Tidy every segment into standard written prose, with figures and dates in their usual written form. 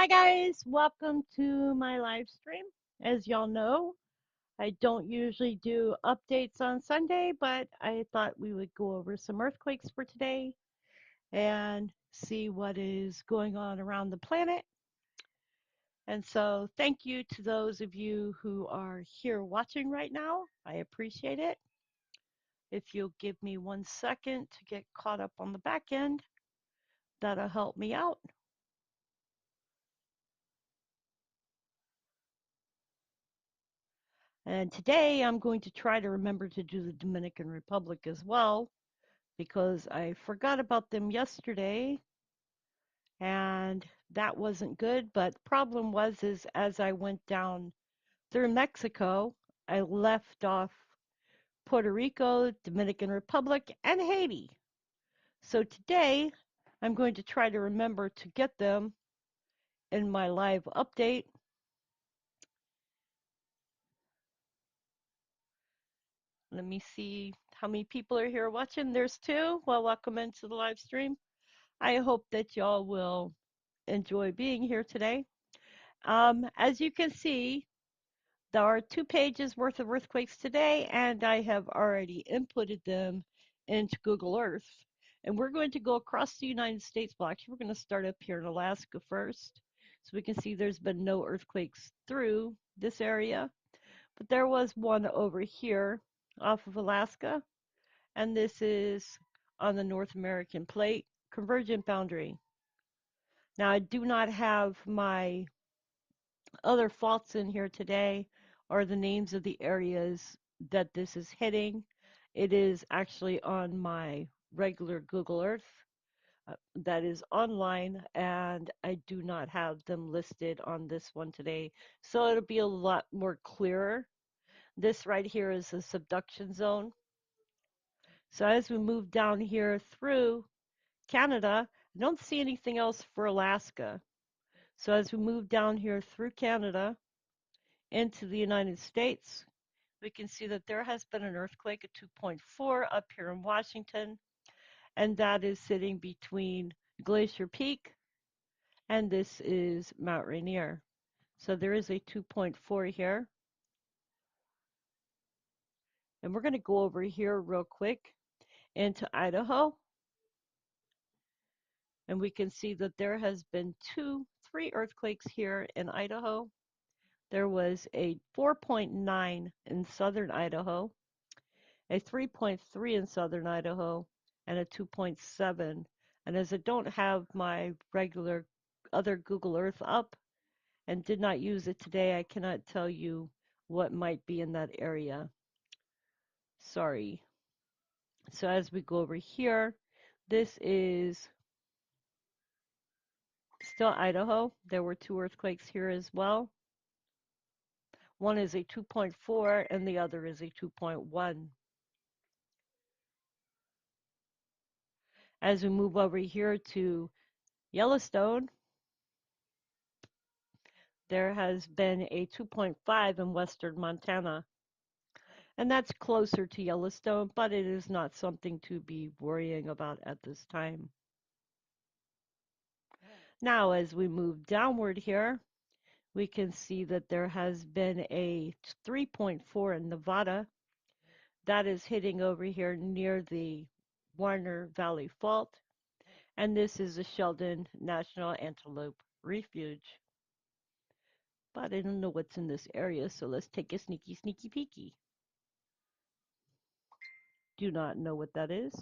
Hi guys, welcome to my live stream. As y'all know, I don't usually do updates on Sunday, but I thought we would go over some earthquakes for today and see what is going on around the planet. And so, thank you to those of you who are here watching right now. I appreciate it. If you'll give me 1 second to get caught up on the back end, that'll help me out. And today I'm going to try to remember to do the Dominican Republic as well because I forgot about them yesterday and that wasn't good. But the problem was is as I went down through Mexico, I left off Puerto Rico, Dominican Republic, and Haiti. So today I'm going to try to remember to get them in my live update. Let me see how many people are here watching. There's two. Well, welcome into the live stream. I hope that y'all will enjoy being here today. As you can see, there are 2 pages worth of earthquakes today, and I have already inputted them into Google Earth. And we're going to go across the United States block. We're going to start up here in Alaska first. So we can see there's been no earthquakes through this area. But there was one over here off of Alaska. And this is on the North American plate, convergent boundary. Now, I do not have my other faults in here today or the names of the areas that this is hitting. It is actually on my regular Google Earth that is online, and I do not have them listed on this one today. So it'll be a lot more clearer. This right here is a subduction zone. So as we move down here through Canada, I don't see anything else for Alaska. So as we move down here through Canada into the United States, we can see that there has been an earthquake at 2.4 up here in Washington, and that is sitting between Glacier Peak and this is Mount Rainier. So there is a 2.4 here. And we're going to go over here real quick into Idaho. And we can see that there has been three earthquakes here in Idaho. There was a 4.9 in southern Idaho, a 3.3 in southern Idaho, and a 2.7. And as I don't have my regular other Google Earth up and did not use it today, I cannot tell you what might be in that area. Sorry. So as we go over here, this is still Idaho. There were 2 earthquakes here as well. One is a 2.4 and the other is a 2.1. As we move over here to Yellowstone, there has been a 2.5 in western Montana. And that's closer to Yellowstone, but it is not something to be worrying about at this time. Now, as we move downward here, we can see that there has been a 3.4 in Nevada. That is hitting over here near the Warner Valley Fault. And this is the Sheldon National Antelope Refuge. But I don't know what's in this area, so let's take a sneaky, sneaky peeky. Do not know what that is.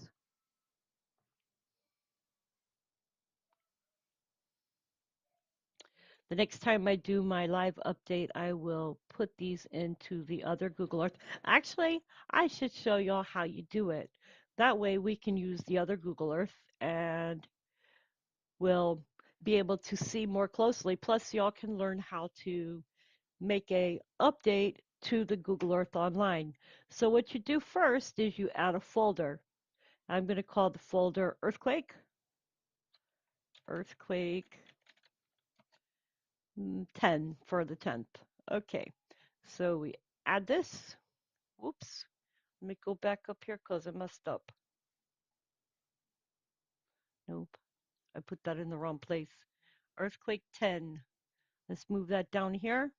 The next time I do my live update, I will put these into the other Google Earth. Actually, I should show y'all how you do it. That way we can use the other Google Earth and we'll be able to see more closely. Plus, y'all can learn how to make a update to the Google Earth online. So what you do first is you add a folder. I'm going to call the folder Earthquake. Earthquake 10 for the 10th. Okay, so we add this. Whoops. Let me go back up here because I messed up. Nope, I put that in the wrong place. Earthquake 10. Let's move that down here.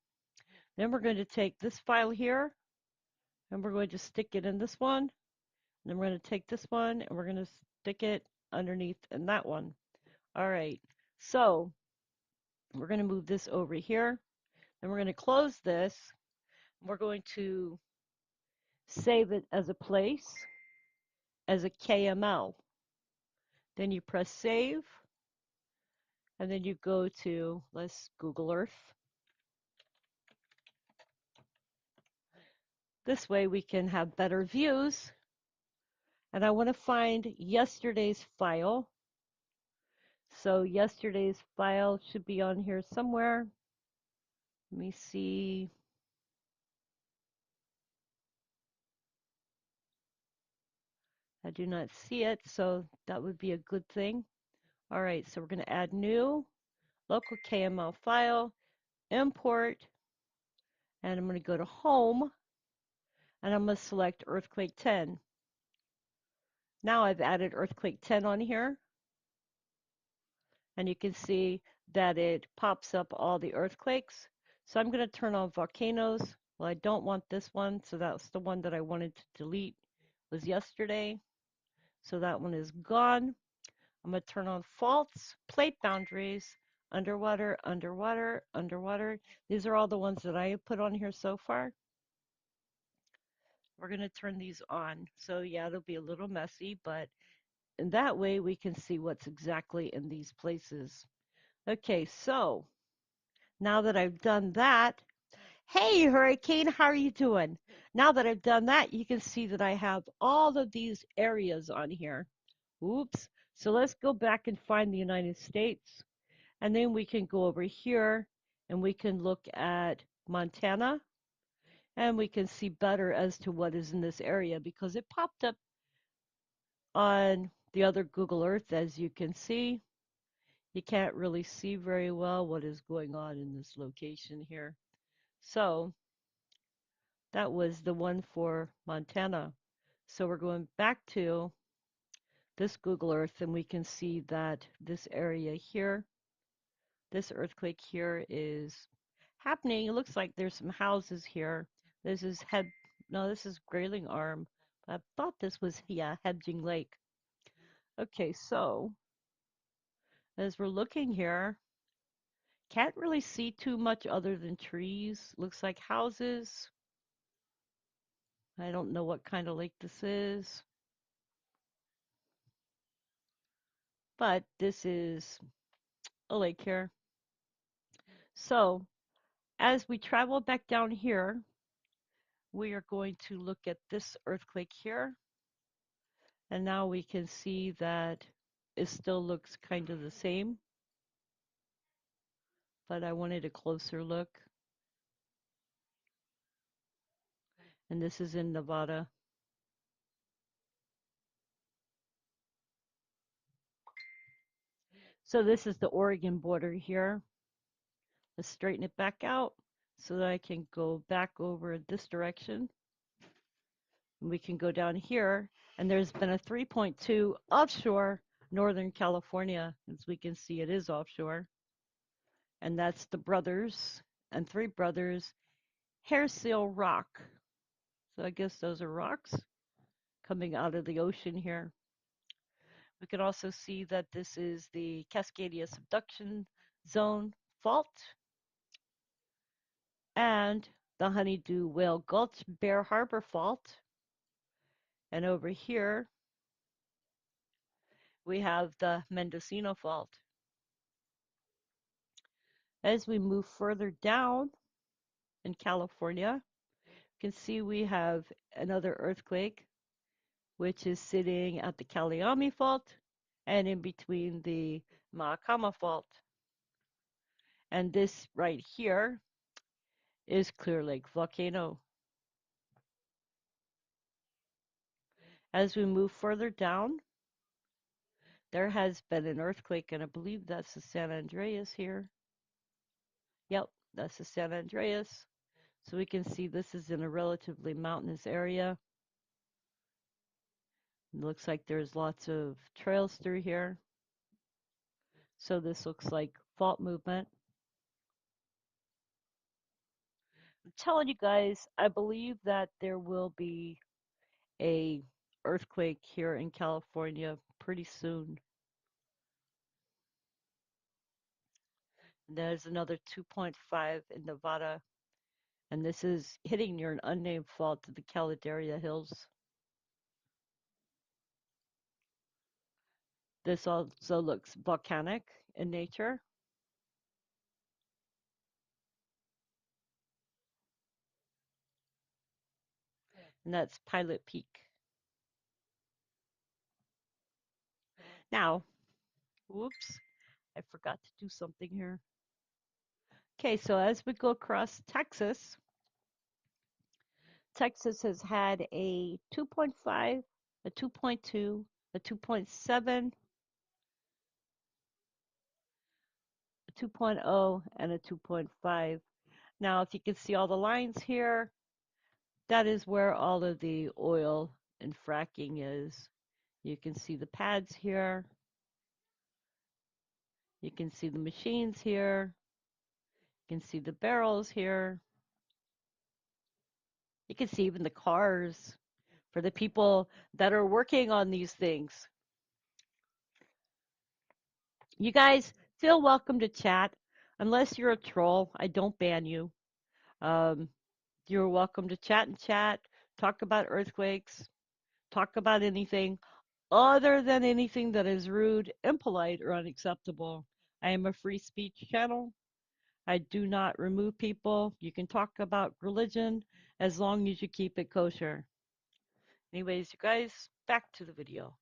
Then we're going to take this file here and we're going to stick it in this one. Then we're going to take this one and we're going to stick it underneath in that one. All right. So we're going to move this over here. Then we're going to close this. We're going to save it as a place, as a KML. Then you press save, and then you go to, let's Google Earth. This way we can have better views. And I want to find yesterday's file. So yesterday's file should be on here somewhere. Let me see. I do not see it, so that would be a good thing. All right, so we're going to add new, local KML file, import, and I'm going to go to home, and I'm going to select earthquake 10. Now I've added earthquake 10 on here, and you can see that it pops up all the earthquakes. So I'm going to turn on volcanoes. Well, I don't want this one, so that's the one that I wanted to delete, was yesterday. So that one is gone. I'm going to turn on faults, plate boundaries, underwater, underwater, underwater. These are all the ones that I have put on here so far. We're going to turn these on. So yeah, it'll be a little messy, but in that way we can see what's exactly in these places. Okay, so now that I've done that, hey Hurricane, how are you doing? Now that I've done that, you can see that I have all of these areas on here. Oops. So let's go back and find the United States. And then we can go over here and we can look at Montana and we can see better as to what is in this area because it popped up on the other Google Earth, as you can see. You can't really see very well what is going on in this location here. So that was the one for Montana. So we're going back to this Google Earth and we can see that this area here, this earthquake here is happening. It looks like there's some houses here. This is no, this is Grayling Arm. I thought this was, yeah, Hebging Lake. Okay, so as we're looking here, can't really see too much other than trees. Looks like houses. I don't know what kind of lake this is, but this is a lake here. So as we travel back down here, we are going to look at this earthquake here. And now we can see that it still looks kind of the same, but I wanted a closer look. And this is in Nevada. So this is the Oregon border here. Let's straighten it back out so that I can go back over this direction. And we can go down here, and there's been a 3.2 offshore Northern California. As we can see, it is offshore. And that's the brothers and three brothers, Hair Seal Rock. So I guess those are rocks coming out of the ocean here. We can also see that this is the Cascadia Subduction Zone Fault and the Honeydew Whale Gulch Bear Harbor Fault. And over here, we have the Mendocino Fault. As we move further down in California, you can see we have another earthquake, which is sitting at the Caliami Fault and in between the Mahakama Fault. And this right here is Clear Lake Volcano. As we move further down, there has been an earthquake, and I believe that's the San Andreas here. Yep, that's the San Andreas. So we can see this is in a relatively mountainous area. It looks like there's lots of trails through here. So this looks like fault movement. I'm telling you guys, I believe that there will be a earthquake here in California pretty soon. And there's another 2.5 in Nevada, and this is hitting near an unnamed fault to the Caldera Hills. This also looks volcanic in nature, and that's Pilot Peak. Now, whoops, I forgot to do something here. Okay, so as we go across Texas, Texas has had a 2.5, a 2.2, a 2.7, a 2.0, and a 2.5. Now, if you can see all the lines here, that is where all of the oil and fracking is. You can see the pads here. You can see the machines here. You can see the barrels here. You can see even the cars for the people that are working on these things. You guys feel welcome to chat. Unless you're a troll, I don't ban you. Um, you're welcome to chat, talk about earthquakes, talk about anything other than anything that is rude, impolite, or unacceptable. I am a free speech channel. I do not remove people. You can talk about religion as long as you keep it kosher. Anyways, you guys, back to the video.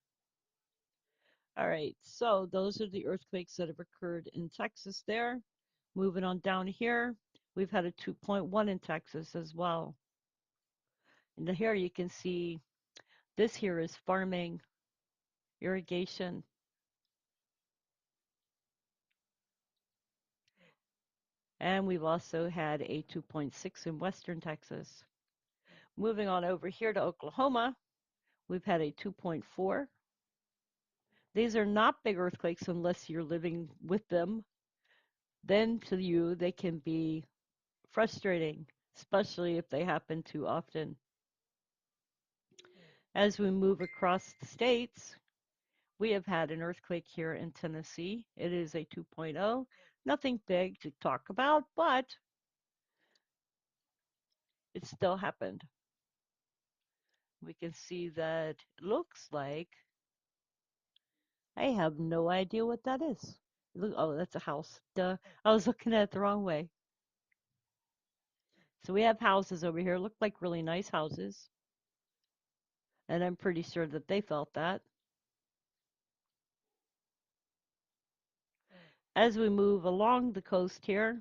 All right, so those are the earthquakes that have occurred in Texas there. Moving on down here, we've had a 2.1 in Texas as well. And here you can see this here is farming, irrigation. And we've also had a 2.6 in western Texas. Moving on over here to Oklahoma, we've had a 2.4. These are not big earthquakes unless you're living with them. Then to you, they can be frustrating, especially if they happen too often. As we move across the states, we have had an earthquake here in Tennessee. It is a 2.0. Nothing big to talk about, but it still happened. We can see that it looks like I have no idea what that is. Look, oh, that's a house. Duh. I was looking at it the wrong way. So we have houses over here. Look like really nice houses. And I'm pretty sure that they felt that. As we move along the coast here,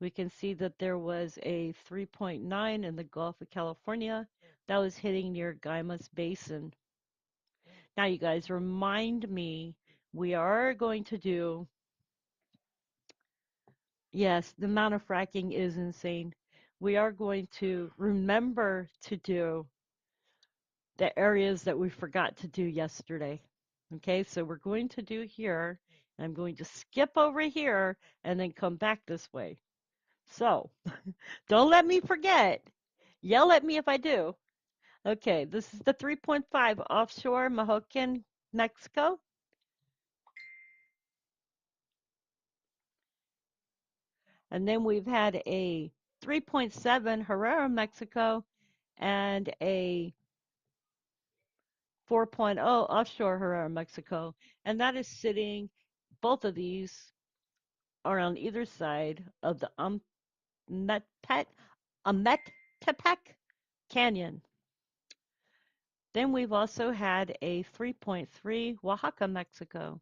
we can see that there was a 3.9 in the Gulf of California that was hitting near Guaymas Basin. Now, you guys, remind me, we are going to do, yes, the amount of fracking is insane. We are going to remember to do the areas that we forgot to do yesterday. Okay, so we're going to do here. I'm going to skip over here and then come back this way. So don't let me forget. Yell at me if I do. Okay, this is the 3.5 offshore Mahoken, Mexico. And then we've had a 3.7 Herrera, Mexico, and a 4.0 offshore Herrera, Mexico. And that is sitting, both of these are on either side of the Ametepec Canyon. Then we've also had a 3.3 Oaxaca, Mexico.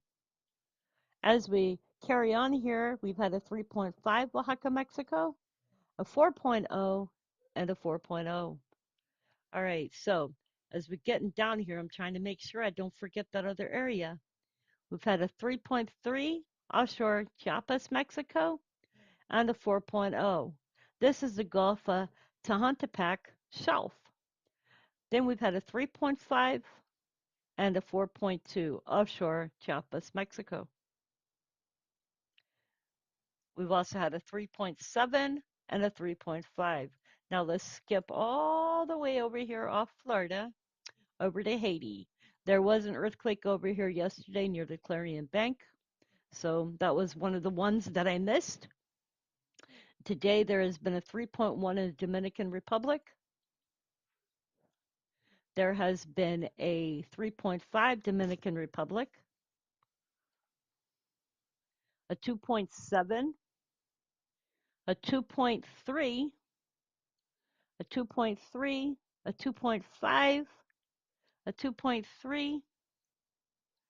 As we carry on here, we've had a 3.5 Oaxaca, Mexico, a 4.0, and a 4.0. All right, so as we're getting down here, I'm trying to make sure I don't forget that other area. We've had a 3.3 offshore Chiapas, Mexico, and a 4.0. This is the Gulf of Tehuantepec Shelf. Then we've had a 3.5 and a 4.2 offshore Chiapas, Mexico. We've also had a 3.7 and a 3.5. Now let's skip all the way over here off Florida over to Haiti. There was an earthquake over here yesterday near the Clarion Bank. So that was one of the ones that I missed. Today there has been a 3.1 in the Dominican Republic. There has been a 3.5 Dominican Republic, a 2.7, a 2.3, a 2.3, a 2.5, a 2.3,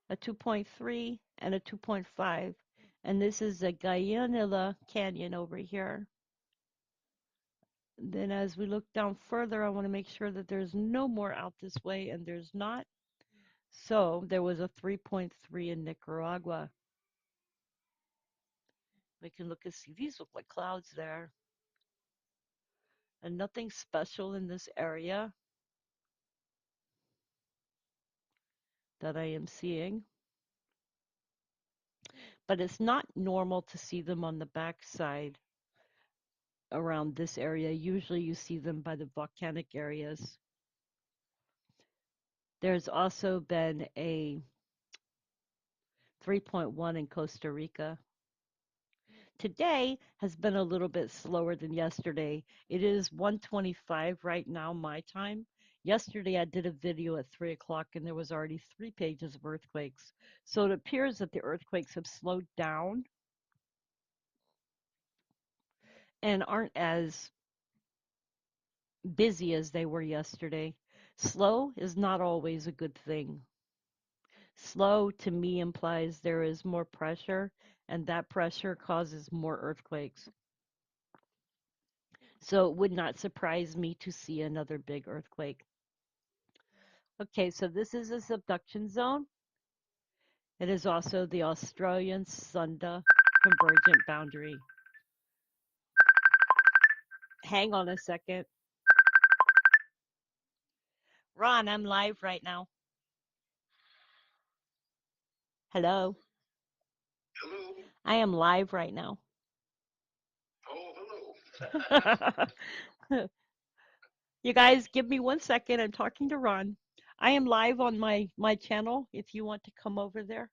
a 2.3, and a 2.5. And this is the Guayanilla Canyon over here. Then as we look down further, I want to make sure that there's no more out this way, and there's not. So there was a 3.3 in Nicaragua. We can look and see. These look like clouds there. And nothing special in this area that I am seeing. But it's not normal to see them on the backside around this area. Usually you see them by the volcanic areas. There's also been a 3.1 in Costa Rica. Today has been a little bit slower than yesterday. It is 1:25 right now, my time. Yesterday, I did a video at 3 o'clock and there was already 3 pages of earthquakes. So it appears that the earthquakes have slowed down and aren't as busy as they were yesterday. Slow is not always a good thing. Slow to me implies there is more pressure, and that pressure causes more earthquakes. So it would not surprise me to see another big earthquake. Okay, so this is a subduction zone. It is also the Australian Sunda convergent boundary. Hang on a second. Ron, I'm live right now. Hello. Hello. I am live right now. Oh, hello. You guys, give me 1 second. I'm talking to Ron. I am live on my channel if you want to come over there.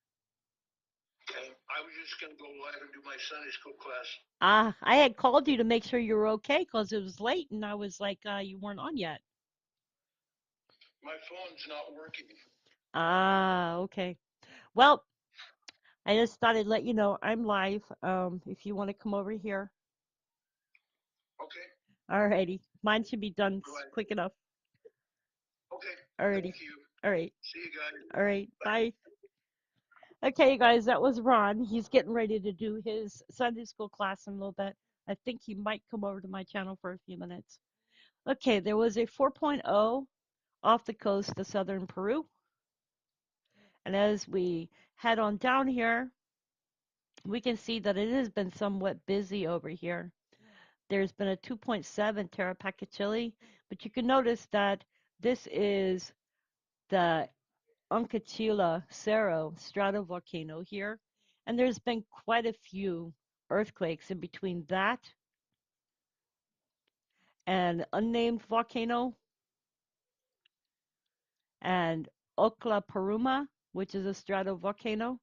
Okay. I was just going to go live and do my Sunday school class. I had called you to make sure you were okay because it was late and I was like, you weren't on yet. My phone's not working. Okay. Well, I just thought I'd let you know I'm live. If you want to come over here. Okay. Alrighty. Mine should be done Right. quick enough. Okay. Alrighty. Thank you. All right. See you guys. All right. Bye. Bye. Okay, you guys, that was Ron. He's getting ready to do his Sunday school class in a little bit. I think he might come over to my channel for a few minutes. Okay, there was a 4.0 off the coast of southern Peru. And as we head on down here, we can see that it has been somewhat busy over here. There's been a 2.7 Terrapacachili, but you can notice that this is the Uncachila Cerro stratovolcano here, and there's been quite a few earthquakes in between that and unnamed volcano and Oclaparuma, which is a stratovolcano.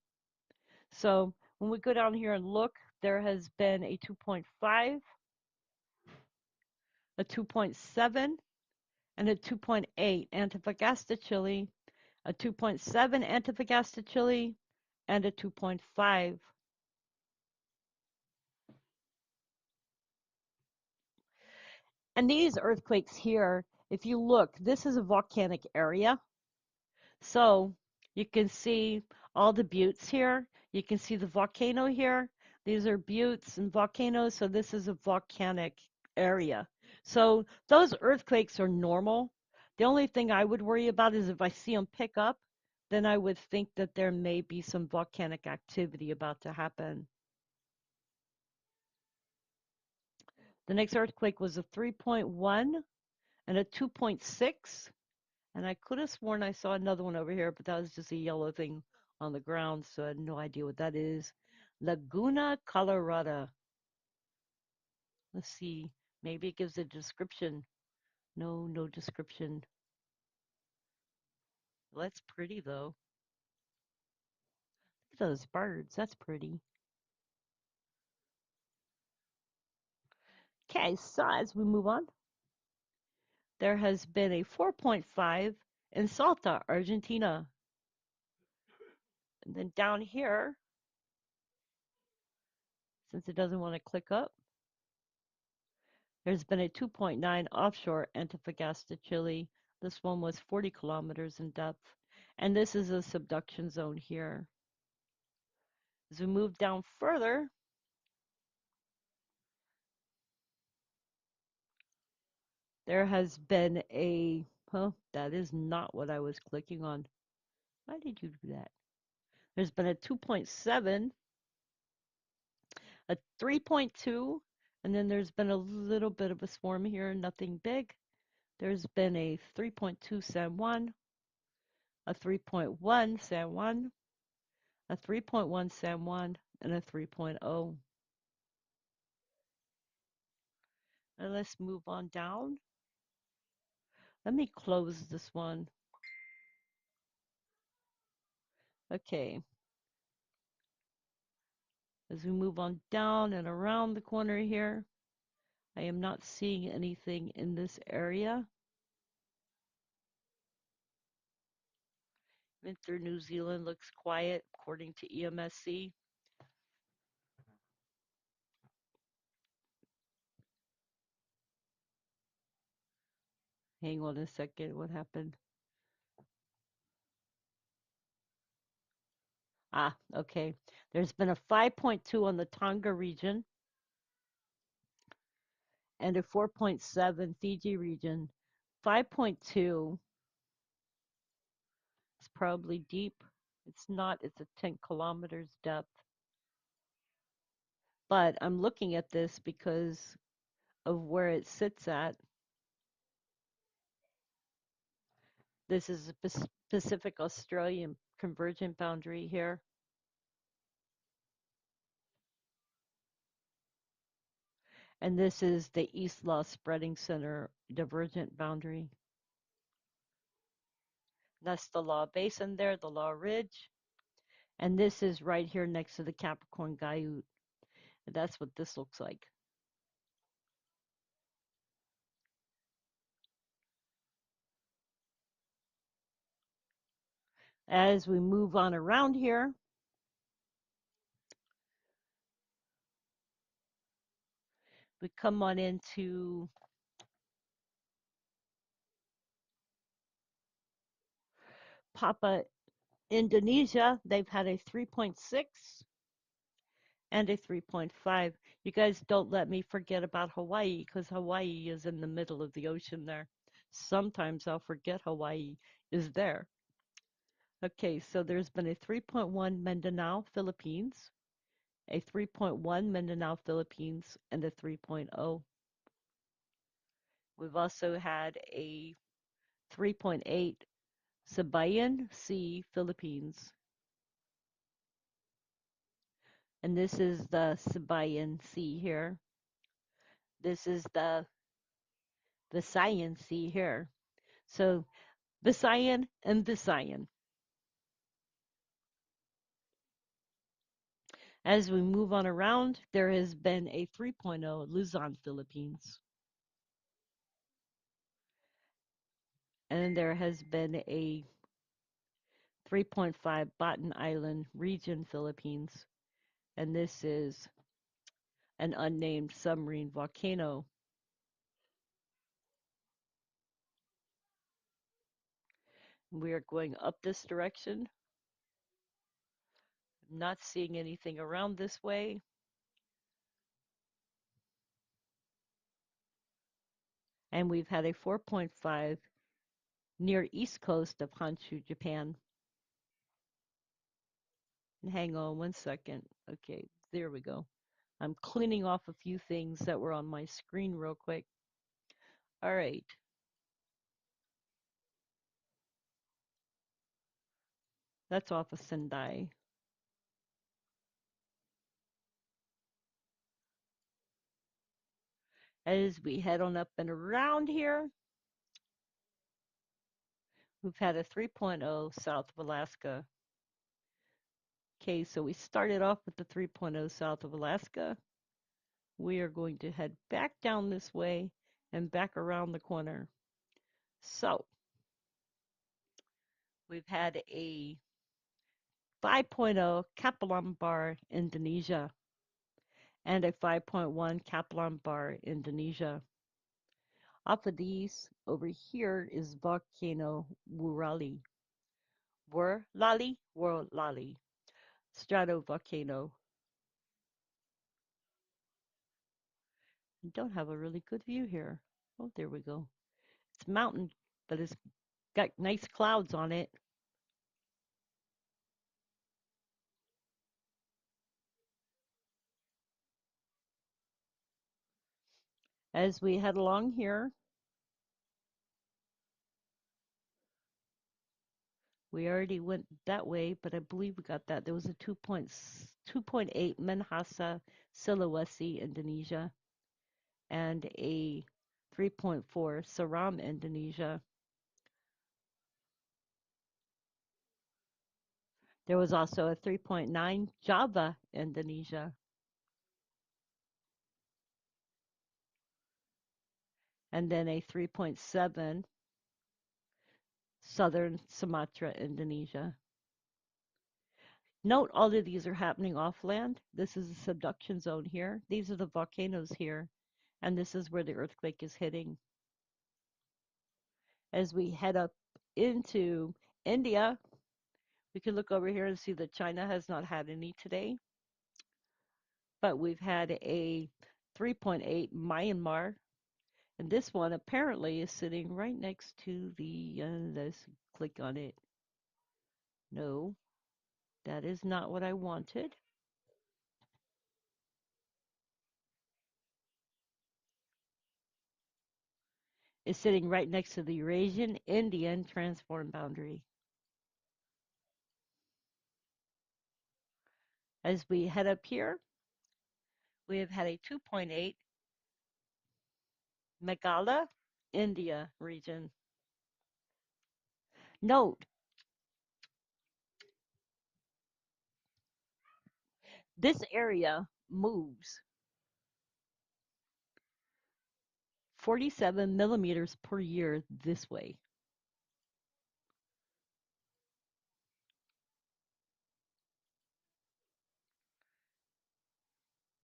So when we go down here and look, there has been a 2.5, a 2.7, and a 2.8 Antofagasta, Chile, a 2.7 Antofagasta, Chile, and a 2.5. And these earthquakes here, if you look, this is a volcanic area. So you can see all the buttes here. You can see the volcano here. These are buttes and volcanoes. So this is a volcanic area. So those earthquakes are normal. The only thing I would worry about is if I see them pick up, then I would think that there may be some volcanic activity about to happen. The next earthquake was a 3.1 and a 2.6. And I could have sworn I saw another one over here, but that was just a yellow thing on the ground, so I had no idea what that is. Laguna Colorada. Let's see. Maybe it gives a description. No, no description. Well, that's pretty though. Look at those birds. That's pretty. Okay, so as we move on, there has been a 4.5 in Salta, Argentina. And then down here, since it doesn't want to click up, there's been a 2.9 offshore Antofagasta, Chile. This one was 40 kilometers in depth. And this is a subduction zone here. As we move down further, there has been a, that is not what I was clicking on. Why did you do that? There's been a 2.7, a 3.2, and then there's been a little bit of a swarm here, nothing big. There's been a 3.2 San Juan, a 3.1 San Juan, a 3.1 San Juan, and a 3.0. And let's move on down. Let me close this one. Okay, as we move on down and around the corner here, I am not seeing anything in this area. Went through New Zealand, looks quiet according to EMSC. Hang on a second, what happened? Ah, okay. There's been a 5.2 on the Tonga region and a 4.7 Fiji region. 5.2 is probably deep. It's not, it's a 10 kilometers depth. But I'm looking at this because of where it sits at. This is a Pacific Australian convergent boundary here. And this is the East Law Spreading Center divergent boundary. That's the Law Basin there, the Law Ridge. And this is right here next to the Capricorn Guyot. That's what this looks like. As we move on around here, we come on into Papua Indonesia. They've had a 3.6 and a 3.5. You guys don't let me forget about Hawaii because Hawaii is in the middle of the ocean there. Sometimes I'll forget Hawaii is there. Okay, so there's been a 3.1 Mindanao, Philippines, a 3.1 Mindanao, Philippines, and a 3.0. We've also had a 3.8 Sabayan Sea, Philippines, and this is the Sabayan Sea here. This is the Visayan Sea here. So Visayan and Visayan. As we move on around, there has been a 3.0 Luzon, Philippines. And there has been a 3.5 Bataan Island region, Philippines. And this is an unnamed submarine volcano. We are going up this direction. I'm not seeing anything around this way. And we've had a 4.5 near east coast of Honshu, Japan. And hang on one second. Okay, there we go. I'm cleaning off a few things that were on my screen real quick. All right. That's off of Sendai. As we head on up and around here, we've had a 3.0 south of Alaska. Okay, so we started off with the 3.0 south of Alaska. We are going to head back down this way and back around the corner. So we've had a 5.0 Kepulauan Bar, Indonesia, and a 5.1 Kepulauan Bar, Indonesia. Off of these, over here is volcano Wurali. Wurlali, stratovolcano. I don't have a really good view here. Oh, there we go. It's mountain, but it's got nice clouds on it. As we head along here, we already went that way, but I believe we got that. There was a 2.8 Minahasa, Sulawesi, Indonesia, and a 3.4 Seram, Indonesia. There was also a 3.9 Java, Indonesia, and then a 3.7 Southern Sumatra, Indonesia. Note all of these are happening off land. This is the subduction zone here. These are the volcanoes here, and this is where the earthquake is hitting. As we head up into India, we can look over here and see that China has not had any today, but we've had a 3.8 Myanmar, and this one apparently is sitting right next to the, let's click on it. No, that is not what I wanted. It's sitting right next to the Eurasian Indian transform boundary. As we head up here, we have had a 2.8 Meghalaya, India region. Note, this area moves 47 millimeters per year this way.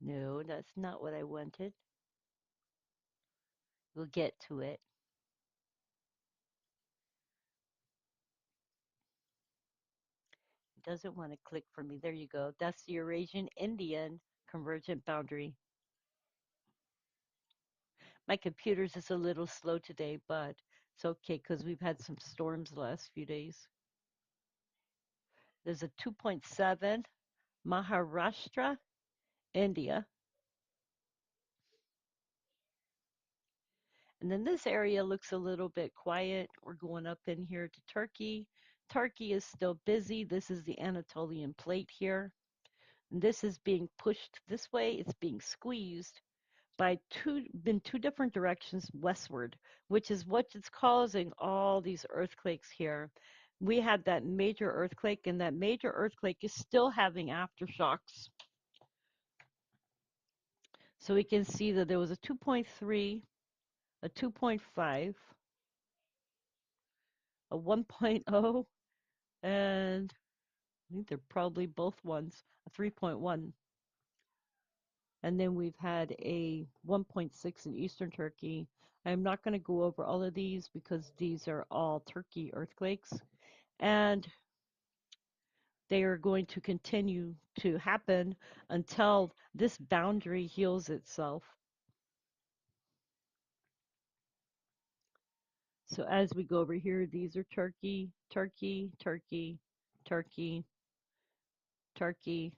No, that's not what I wanted. We'll get to it. It doesn't want to click for me. There you go. That's the Eurasian Indian convergent boundary. My computer's just a little slow today, but it's okay because we've had some storms the last few days. There's a 2.7 Maharashtra, India. And then this area looks a little bit quiet. We're going up in here to Turkey. Turkey is still busy. This is the Anatolian plate here. And this is being pushed this way. It's being squeezed by two different directions westward, which is what is causing all these earthquakes here. We had that major earthquake, and that major earthquake is still having aftershocks. So we can see that there was a 2.3, a 2.5, a 1.0, and I think they're probably both ones, a 3.1. And then we've had a 1.6 in eastern Turkey. I'm not going to go over all of these because these are all Turkey earthquakes, and they are going to continue to happen until this boundary heals itself. So as we go over here, these are Turkey, Turkey, Turkey, Turkey, Turkey.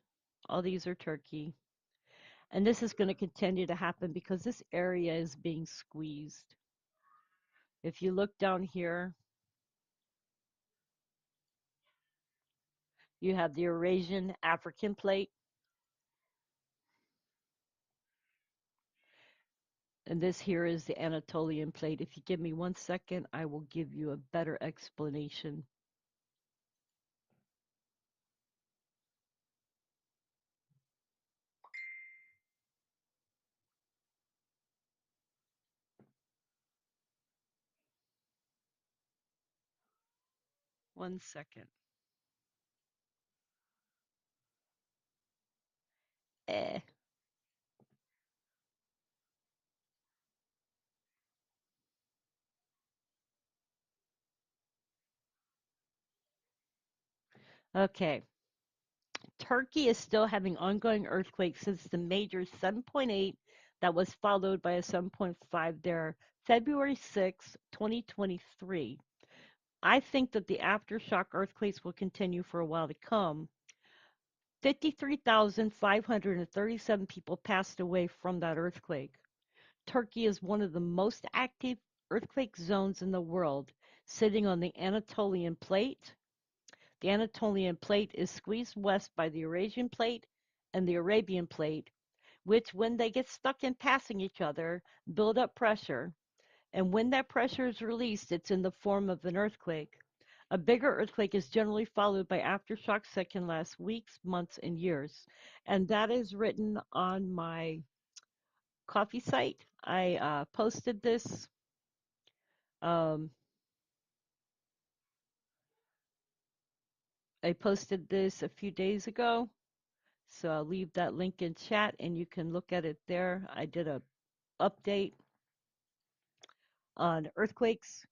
All these are Turkey. And this is going to continue to happen because this area is being squeezed. If you look down here, you have the Eurasian African plate. And this here is the Anatolian plate. If you give me 1 second, I will give you a better explanation. 1 second. Eh. Okay. Turkey is still having ongoing earthquakes since the major 7.8 that was followed by a 7.5 there February 6, 2023. I think that the aftershock earthquakes will continue for a while to come. 53,537 people passed away from that earthquake. Turkey is one of the most active earthquake zones in the world, sitting on the Anatolian plate. The Anatolian plate is squeezed west by the Eurasian plate and the Arabian plate, which, when they get stuck in passing each other, build up pressure. And when that pressure is released, it's in the form of an earthquake. A bigger earthquake is generally followed by aftershocks that can last weeks, months, and years. And that is written on my coffee site. I posted this. Um, I posted this a few days ago. So I'll leave that link in chat and you can look at it there. I did a update on earthquakes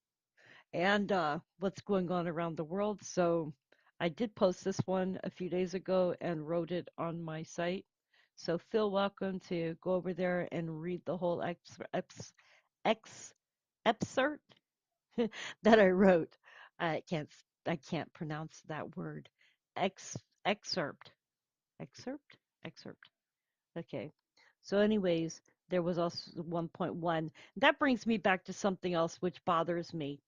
and what's going on around the world. So I did post this one a few days ago and wrote it on my site. So feel welcome to go over there and read the whole ex, excerpt that I wrote. I can't I can't pronounce that word. Ex excerpt excerpt excerpt. Okay. So, anyways, there was also 1.1. That brings me back to something else which bothers me.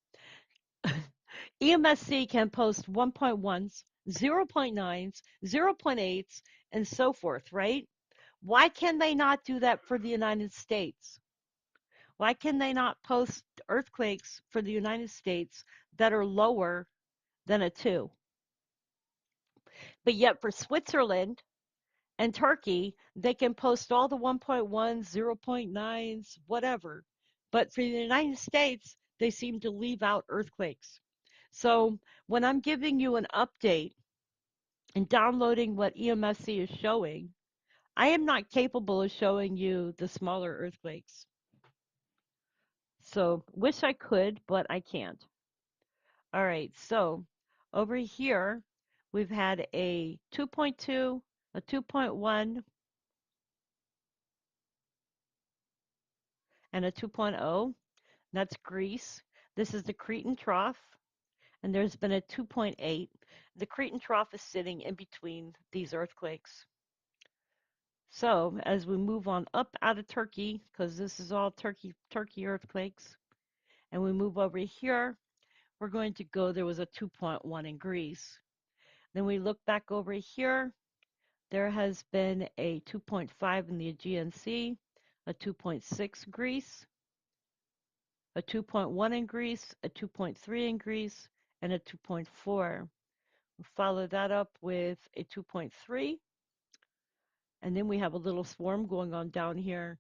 EMSC can post 1.1s, 0.9s, 0.8s, and so forth, right? Why can they not do that for the United States? Why can they not post earthquakes for the United States that are lower than a 2? But yet for Switzerland and Turkey, they can post all the 1.1s, 0.9s, whatever. But for the United States, they seem to leave out earthquakes. So when I'm giving you an update and downloading what EMSC is showing, I am not capable of showing you the smaller earthquakes. So wish I could, but I can't. All right, so over here, we've had a 2.2, a 2.1, and a 2.0. That's Greece. This is the Cretan Trough, and there's been a 2.8. The Cretan Trough is sitting in between these earthquakes. So as we move on up out of Turkey, because this is all Turkey earthquakes, and we move over here, we're going to go, there was a 2.1 in Greece. Then we look back over here, there has been a 2.5 in the Aegean Sea, a 2.6 Greece, a 2.1 in Greece, a 2.3 in Greece, and a 2.4. We'll follow that up with a 2.3, and then we have a little swarm going on down here,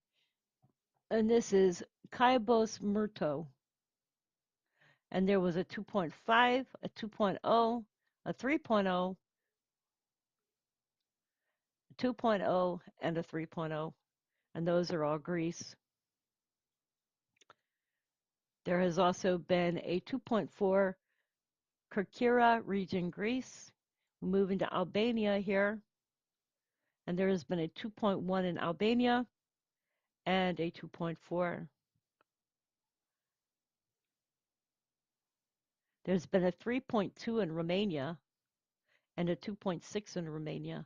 and this is Kaibos Murto. And there was a 2.5, a 2.0, a 3.0, a 2.0, and a 3.0, and those are all Greece. There has also been a 2.4 Kerkira region, Greece. We move into Albania here, and there has been a 2.1 in Albania and a 2.4. There's been a 3.2 in Romania and a 2.6 in Romania.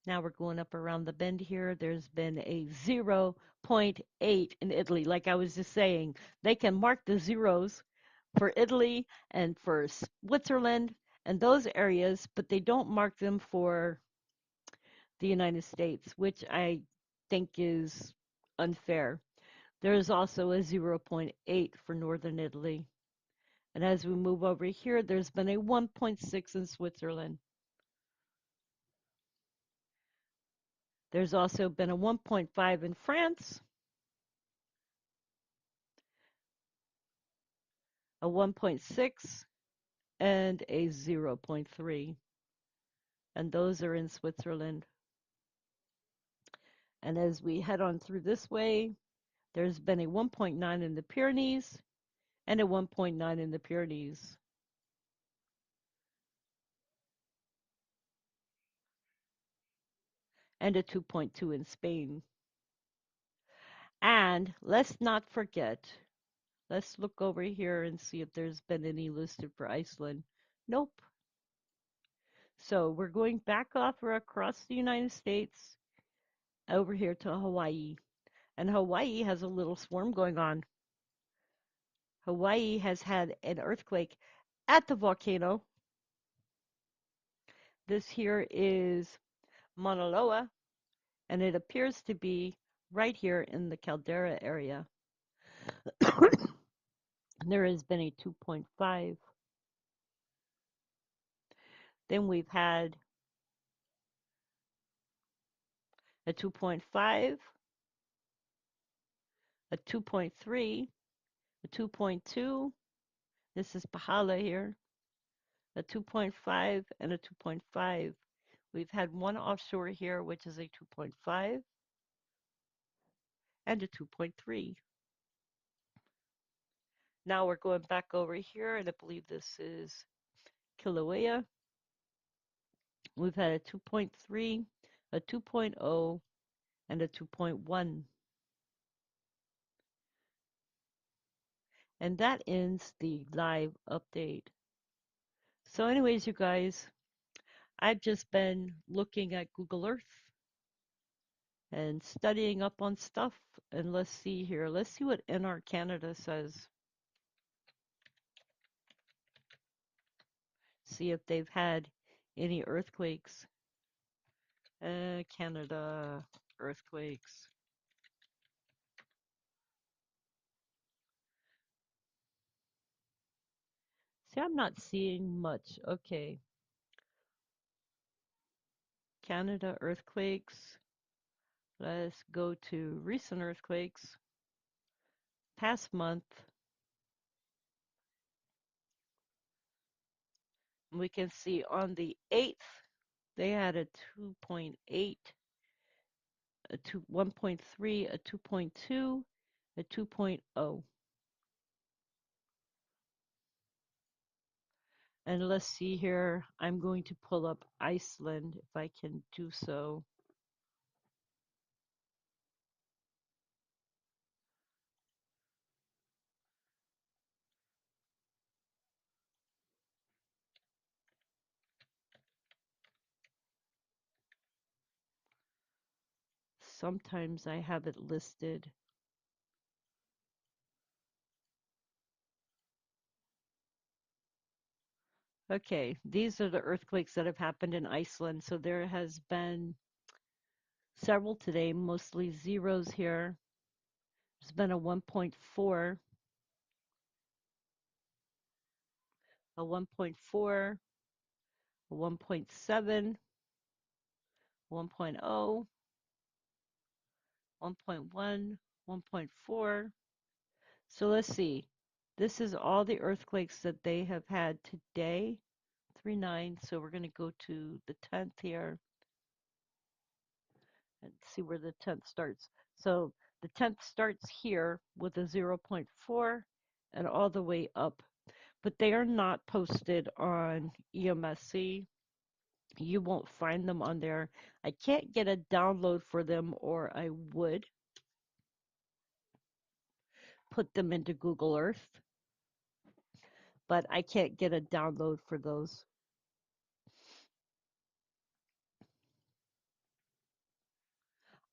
Now we're going up around the bend here. There's been a 0.8 in Italy. Like I was just saying, they can mark the zeros for Italy and for Switzerland and those areas, but they don't mark them for the United States, which I think is unfair. There is also a zero point 0.8 for northern Italy. And as we move over here, there's been a 1.6 in Switzerland. There's also been a 1.5 in France, a 1.6, and a zero point 0.3. And those are in Switzerland. And as we head on through this way, there's been a 1.9 in the Pyrenees and a 1.9 in the Pyrenees and a 2.2 in Spain. And let's not forget, let's look over here and see if there's been any listed for Iceland. Nope. So we're going back off or across the United States over here to Hawaii. And Hawaii has a little swarm going on. Hawaii has had an earthquake at the volcano. This here is Mauna Loa, and it appears to be right here in the caldera area. There has been a 2.5. Then we've had a 2.5, a 2.3, a 2.2. This is Pahala here, a 2.5, and a 2.5. We've had one offshore here, which is a 2.5 and a 2.3. Now we're going back over here, and I believe this is Kilauea. We've had a 2.3, a 2.0, and a 2.1. And that ends the live update. So anyways, you guys, I've just been looking at Google Earth and studying up on stuff. And let's see here. Let's see what NR Canada says. See if they've had any earthquakes. Canada earthquakes. See, I'm not seeing much. Okay. Canada earthquakes. Let's go to recent earthquakes. Past month. We can see on the 8th, they had a 2.8, a 1.3, a 2.2, a 2.0. And let's see here. I'm going to pull up Iceland if I can do so. Sometimes I have it listed. Okay, these are the earthquakes that have happened in Iceland. So there has been several today, mostly zeros here. There's been a 1.4, a 1.4, a 1.7, 1.0, 1.1, 1.4. So let's see. This is all the earthquakes that they have had today. 3-9. So we're going to go to the 10th here and see where the 10th starts. So the 10th starts here with a 0.4 and all the way up, but they are not posted on EMSC. You won't find them on there. I can't get a download for them, or I would put them into Google Earth, but I can't get a download for those.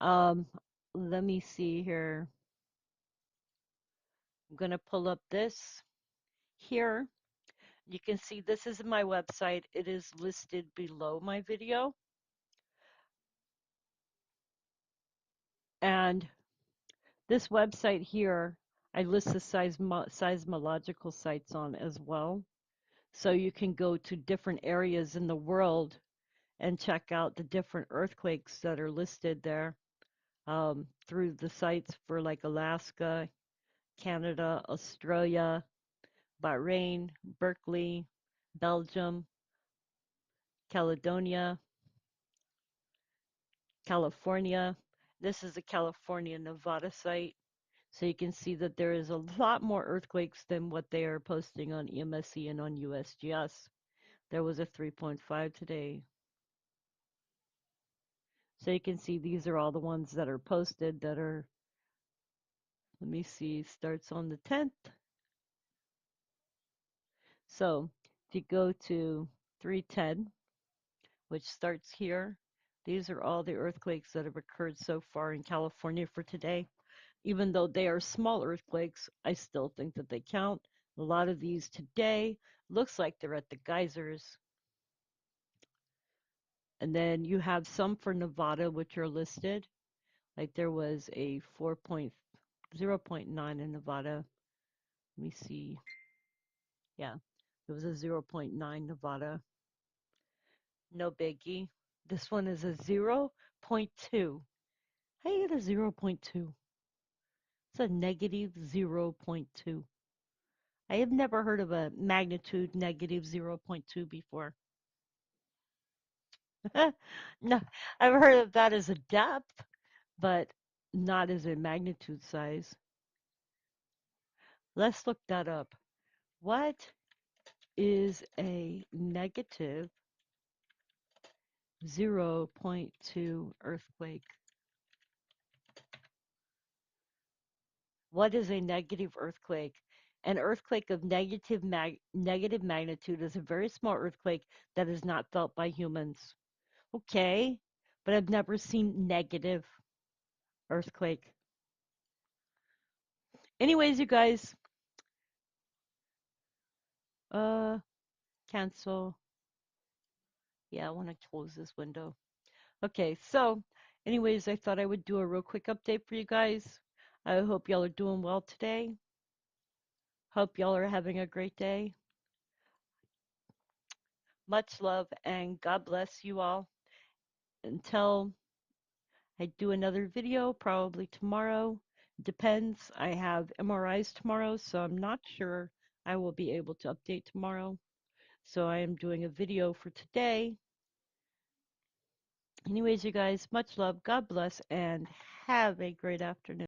Um, Let me see here. I'm going to pull up this here. You can see this is my website. It is listed below my video. And this website here, I list the seismological sites on as well. So you can go to different areas in the world and check out the different earthquakes that are listed there through the sites for like Alaska, Canada, Australia, Bahrain, Berkeley, Belgium, Caledonia, California. This is a California Nevada site. So you can see that there is a lot more earthquakes than what they are posting on EMSE and on USGS. There was a 3.5 today. So you can see these are all the ones that are posted that are, let me see, starts on the 10th. So if you go to 310, which starts here, these are all the earthquakes that have occurred so far in California for today. Even though they are small earthquakes, I still think that they count. A lot of these today looks like they're at the geysers. And then you have some for Nevada, which are listed. Like there was a 4.0.9 in Nevada. Let me see. Yeah, there was a zero point 0.9 Nevada. No biggie. This one is a zero point 0.2. How you get a zero point 0.2? It's a negative zero point 0.2. I have never heard of a magnitude negative zero point 0.2 before. No, I've heard of that as a depth, but not as a magnitude size. Let's look that up. What is a negative zero point 0.2 earthquake? What is a negative earthquake? An earthquake of negative magnitude is a very small earthquake that is not felt by humans. Okay, but I've never seen negative earthquake. Anyways, you guys, uh, cancel. Yeah, I want to close this window. Okay, so anyways, I thought I would do a real quick update for you guys. I hope y'all are doing well today. Hope y'all are having a great day. Much love and God bless you all. Until I do another video, probably tomorrow. Depends. I have MRIs tomorrow, so I'm not sure I will be able to update tomorrow. So I am doing a video for today. Anyways, you guys, much love. God bless and have a great afternoon.